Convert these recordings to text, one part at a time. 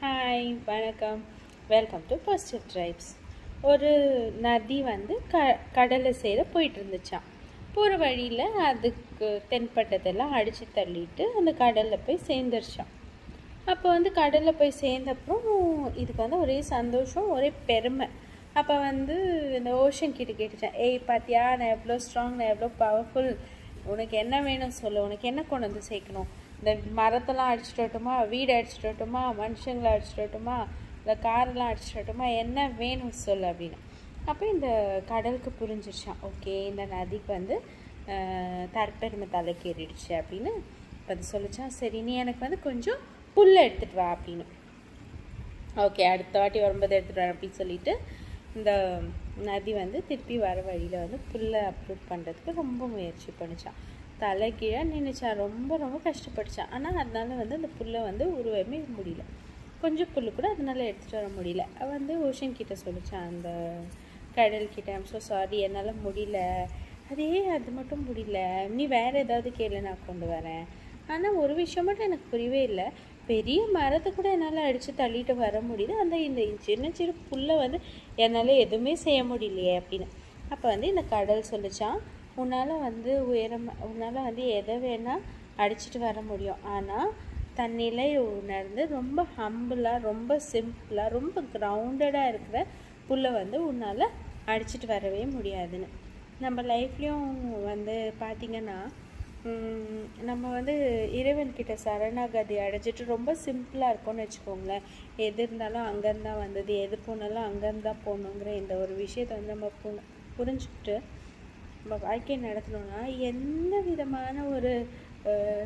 Hi வணக்கம். Welcome to positive tribes. ஒரு நதி வந்து கடலை சேர போயிட்டு இருந்துச்சான். போகிற வழியில் அதுக்கு தென்பட்டதெல்லாம் அடித்து தள்ளிட்டு அந்த கடலில் போய் சேர்ந்துருச்சான். அப்போ வந்து கடலில் போய் சேர்ந்தப்புறம் இதுக்கு வந்து ஒரே சந்தோஷம், ஒரே பெருமை. அப்போ வந்து இந்த ஓஷன் கிட்ட கேட்டுச்சான், ஏய் பாத்தியா, நான் எவ்வளோ ஸ்ட்ராங், நான் எவ்வளோ பவர்ஃபுல், உனக்கு என்ன வேணும் சொல்லு, உனக்கு என்ன கொண்டு வந்து சேர்க்கணும், இந்த மரத்தெல்லாம் அடிச்சுட்டு வரட்டுமா, வீடு அடிச்சுட்டு வரட்டுமா, மனுஷங்களை அடிச்சுட்டு வரட்டுமா, இந்த காரெல்லாம் அடிச்சுட்டு வரட்டுமா, என்ன வேணும் சொல்லு அப்படின்னு. அப்போ இந்த கடலுக்கு புரிஞ்சிருச்சான், ஓகே இந்த நதிக்கு வந்து தற்பெருமை தலைக்கேறிடுச்சு அப்படின்னு. இப்போ அது சொல்லிச்சான், சரி நீ எனக்கு வந்து கொஞ்சம் புல்லை எடுத்துகிட்டு வா அப்படின்னு. ஓகே அடுத்த வாட்டி வரும்போது எடுத்துகிட்டு வரேன் அப்படின்னு சொல்லிட்டு இந்த நதி வந்து திருப்பி வர வழியில் வந்து புல்லை அப்ரூவ் பண்ணுறதுக்கு ரொம்ப முயற்சி பண்ணிச்சான். தலை கீழே நின்றுச்சான், ரொம்ப ரொம்ப கஷ்டப்பட்டுச்சான். ஆனால் அதனால வந்து அந்த புல்லை வந்து உருவமே முடியல, கொஞ்சம் புல் கூட அதனால எடுத்துகிட்டு வர முடியல. வந்து ஓஷன் கிட்ட சொல்லிச்சான், அந்த கடல்கிட்ட, ஐம் ஸோ சாரி, என்னால் முடியல, அது மட்டும் முடியல, நீ வேறு ஏதாவது கேளு, நான் கொண்டு வரேன். ஆனால் ஒரு விஷயம் மட்டும் எனக்கு புரியவே இல்லை, பெரிய மரத்தை கூட என்னால் அடித்து தள்ளிட்டு வர முடியுது, இந்த சின்ன சின்ன புல்லை வந்து என்னால் எதுவுமே செய்ய முடியலையே அப்படின்னு. அப்போ வந்து இந்த கடல் சொல்லிச்சான், உன்னால் வந்து உன்னால் வந்து எதை வேணால் அடிச்சுட்டு வர முடியும், ஆனால் தன்னிலை உணர்ந்து ரொம்ப ஹம்பிளாக, ரொம்ப சிம்பிளாக, ரொம்ப கிரவுண்டடாக இருக்கிற புல்லை வந்து உன்னால் அடிச்சுட்டு வரவே முடியாதுன்னு. நம்ம லைஃப்லேயும் வந்து பார்த்திங்கன்னா, நம்ம வந்து இறைவன்கிட்ட சரணாகதி அடைஞ்சிட்டு ரொம்ப சிம்பிளாக இருக்கும்னு வச்சுக்கோங்களேன். எது இருந்தாலும் அங்கேருந்து தான் வந்தது, எது போனாலும் அங்கேருந்து தான் போகணுங்கிற இந்த ஒரு விஷயத்தை வந்து நம்ம புரிஞ்சுக்கிட்டு நம்ம வாழ்க்கையை நடத்தணும்னா எந்த விதமான ஒரு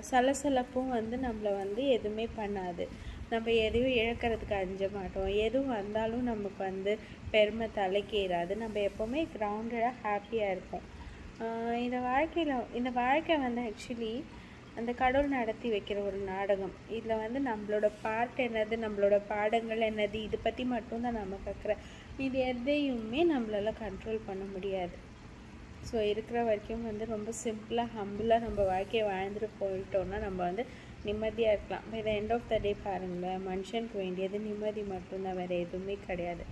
சலசலப்பும் வந்து நம்மளை வந்து எதுவுமே பண்ணாது. நம்ம எதையும் இழக்கிறதுக்கு அஞ்ச மாட்டோம், எதுவும் வந்தாலும் நமக்கு வந்து பெருமை தலைக்கேறாது. நம்ம எப்போவுமே கிரவுண்டடாக ஹாப்பியாக இருப்போம். இந்த வாழ்க்கை வந்து ஆக்சுவலி அந்த கடவுள் நடத்தி வைக்கிற ஒரு நாடகம். இதில் வந்து நம்மளோட பார்ட் என்னது, நம்மளோட பாடங்கள் என்னது, இதை பற்றி மட்டும்தான் நம்ம கற்கிற. இது எதையுமே நம்மளால் கண்ட்ரோல் பண்ண முடியாது. ஸோ இருக்கிற வரைக்கும் வந்து ரொம்ப சிம்பிளாக ஹம்பிளாக நம்ம வாழ்க்கையை வாழ்ந்துட்டு போயிட்டோம்னா நம்ம வந்து நிம்மதியாக இருக்கலாம். By the end of the day பாருங்களேன், மனுஷனுக்கு வேண்டியது நிம்மதி மட்டும்தான், வேறு எதுவுமே கிடையாது.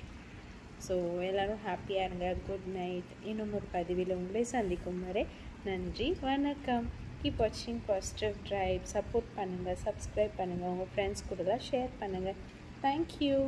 ஸோ எல்லோரும் ஹாப்பியாக இருங்க. Good night. இன்னும் ஒரு பதிவில் உங்களை சந்திக்கும் வரை நன்றி, வணக்கம். கீப் வாட்சிங் பாசிட்டிவ் ட்ரைப். சப்போர்ட் பண்ணுங்கள், சப்ஸ்கிரைப் பண்ணுங்கள், உங்கள் ஃப்ரெண்ட்ஸ் கூடலாம் ஷேர் பண்ணுங்கள். தேங்க்யூ.